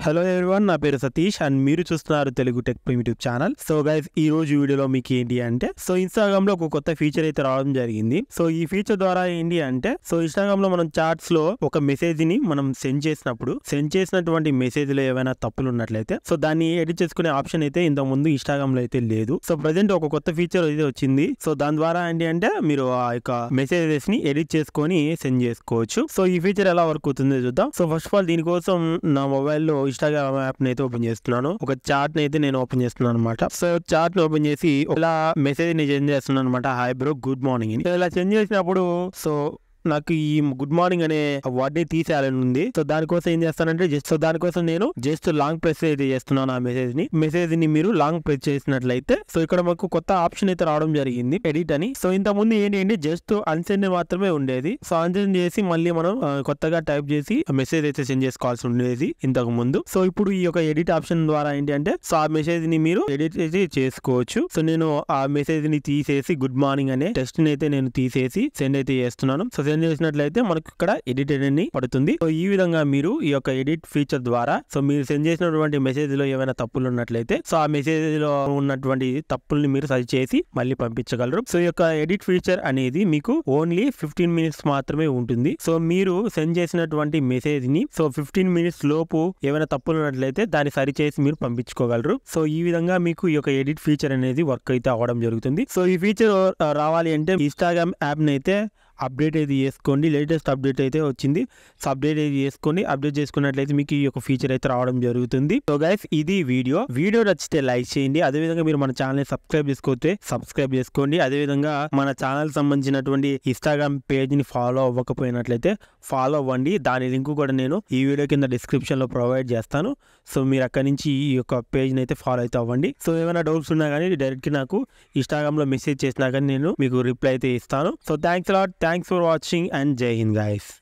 Hello everyone, నా పేరు Satish and మీరు చూస్తున్నారు Telugu tech primitive channel. So guys, ఈ రోజు వీడియోలో మీకు ఏంటి అంటే ఇన్స్టాగ్రామ్ లో ఒక కొత్త ఫీచర్ అయితే రావడం జరిగింది. సో ఈ ఫీచర్ ద్వారా ఏంటి అంటే ఇన్స్టాగ్రామ్ లో మనం చాట్స్ లో ఒక మెసేజ్ ని మనం సెండ్ చేసినటువంటి మెసేజ్ లో ఏమైనా తప్పులు ఉన్నట్లయితే దాన్ని ఎడిట్ చేసుకునే ఆప్షన్ అయితే ఇంతకు ముందు ఇన్స్టాగ్రామ్ లో అయితే లేదు. సో ప్రజెంట్ ఒక కొత్త ఫీచర్ అయితే వచ్చింది. సో దాని ద్వారా ఏంటి అంటే మీరు ఆ యొక్క మెసేజెస్ ని ఎడిట్ చేసుకొని సెండ్ చేసుకోవచ్చు. సో ఈ ఫీచర్ ఎలా వర్క్ అవుతుందో చూద్దాం. సో ఫస్ట్ ఆఫ్ ఆల్ దీనికోసం నా మొబైల్లో ఇన్స్టాగ్రామ్ యాప్ ని అయితే ఓపెన్ చేస్తున్నాను. ఒక చాట్ ని అయితే నేను ఓపెన్ చేస్తున్నాను అనమాట. సో చాట్ ని ఓపెన్ చేసి ఇలా మెసేజ్ ని సెండ్ చేస్తున్నాను అనమాట. Hi bro, good morning. ఇలా సెండ్ చేసినప్పుడు నాకు ఈ గుడ్ మార్నింగ్ అనే వర్డ్ ని తీసేయాలని ఉంది. సో దానికోసం ఏం చేస్తానంటే దానికోసం నేను జస్ట్ లాంగ్ ప్రెస్ అయితే చేస్తున్నాను. ఆ మెసేజ్ ని మీరు లాంగ్ ప్రెస్ చేసినట్లయితే ఇక్కడ మాకు కొత్త ఆప్షన్ అయితే రావడం జరిగింది, ఎడిట్ అని. సో ఇంత ముందు ఏంటి జస్ట్ అన్సెండ్ మాత్రమే ఉండేది. సో అన్సెండ్ చేసి మళ్ళీ మనం కొత్తగా టైప్ చేసి మెసేజ్ అయితే సెండ్ చేసుకోవాల్సి ఉండేది ఇంతకు ముందు. సో ఇప్పుడు ఈ యొక్క ఎడిట్ ఆప్షన్ ద్వారా ఏంటి అంటే ఆ మెసేజ్ ని మీరు ఎడిట్ అయితే చేసుకోవచ్చు. సో నేను ఆ మెసేజ్ ని తీసేసి గుడ్ మార్నింగ్ అనే టెక్స్ట్ ని అయితే నేను తీసేసి సెండ్ అయితే చేస్తున్నాను. సో సెండ్ చేసినట్లయితే మనకు ఇక్కడ ఎడిట్ అని పడుతుంది. సో ఈ విధంగా మీరు ఈ యొక్క ఎడిట్ ఫీచర్ ద్వారా మీరు సెండ్ చేసినటువంటి మెసేజ్ లో ఏమైనా తప్పులు ఉన్నట్లయితే ఆ మెసేజ్ లో ఉన్నటువంటి తప్పుల్ని మీరు సరి చేసి మళ్ళీ పంపించగలరు. సో ఈ యొక్క ఎడిట్ ఫీచర్ అనేది మీకు ఓన్లీ 15 మినిట్స్ మాత్రమే ఉంటుంది. సో మీరు సెండ్ చేసినటువంటి మెసేజ్ ని 15 మినిట్స్ లోపు ఏమైనా తప్పులు ఉన్నట్లయితే దాన్ని సరి చేసి మీరు పంపించుకోగలరు. సో ఈ విధంగా మీకు ఈ యొక్క ఎడిట్ ఫీచర్ అనేది వర్క్ అయితే అవ్వడం జరుగుతుంది. సో ఈ ఫీచర్ రావాలి అంటే ఇన్స్టాగ్రామ్ యాప్ ని అయితే అప్డేట్ అయితే చేసుకోండి. లేటెస్ట్ అప్డేట్ అయితే వచ్చింది. సో అప్డేట్ అయితే చేసుకోండి. అప్డేట్ చేసుకున్నట్లయితే మీకు ఈ యొక్క ఫీచర్ అయితే రావడం జరుగుతుంది. సో గైస్, ఇది వీడియో నచ్చితే లైక్ చేయండి. అదేవిధంగా మీరు మన ఛానల్ సబ్స్క్రైబ్ చేసుకోతే సబ్స్క్రైబ్ చేసుకోండి. అదేవిధంగా మన ఛానల్ సంబంధించినటువంటి ఇన్స్టాగ్రామ్ పేజ్ ని ఫాలో అవ్వకపోయినట్లయితే ఫాలో అవ్వండి. దాని లింక్ కూడా నేను ఈ వీడియో కింద డిస్క్రిప్షన్ లో ప్రొవైడ్ చేస్తాను. సో మీరు అక్కడి నుంచి ఈ యొక్క పేజ్ ని అయితే ఫాలో అయితే అవ్వండి. సో ఏమైనా డౌట్స్ ఉన్నా కానీ డైరెక్ట్ నాకు ఇన్స్టాగ్రామ్ లో మెసేజ్ చేసినా కానీ నేను మీకు రిప్లై అయితే ఇస్తాను. So thanks for watching and Jai Hind guys.